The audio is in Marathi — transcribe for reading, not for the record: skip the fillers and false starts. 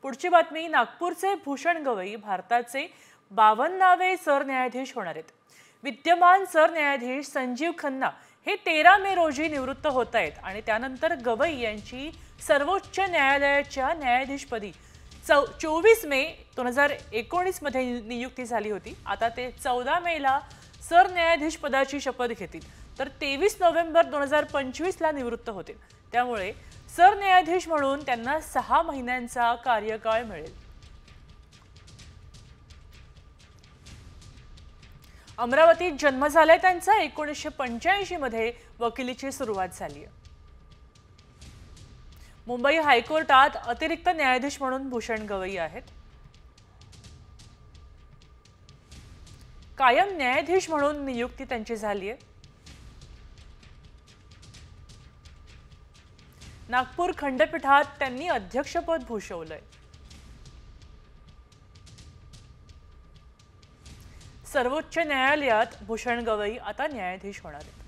पुढची बातमी, नागपूरचे भूषण गवई भारताचे 52वे सरन्यायाधीश होणार आहेत। विद्यमान सरन्यायाधीश संजीव खन्ना हे 13 मे रोजी निवृत्त होत आहेत आणि त्यानंतर गवई यांची सर्वोच्च न्यायालयाच्या न्यायाधीशपदी 24 मे 2019 मध्ये नियुक्ती झाली होती। आता ते 14 मेला सरन्यायाधीश पदाची शपथ घेतील, तर 23 नोव्हेंबर 2025 ला निवृत्त होतील। त्यामुळे सरन्यायाधीश म्हणून त्यांना 6 महिन्यांचा कार्यकाळ मिळेल। अमरावतीत जन्म झालाय त्यांचा। 1985 मध्ये वकिलीची सुरुवात झाली आहे। मुंबई हायकोर्टात अतिरिक्त न्यायाधीश म्हणून भूषण गवई आहेत। कायम न्यायाधीश म्हणून नियुक्ती त्यांची झाली आहे। नागपूर खंडपीठात त्यांनी अध्यक्षपद भूषवलंय। सर्वोच्च न्यायालयात भूषण गवई आता न्यायाधीश होणार आहेत।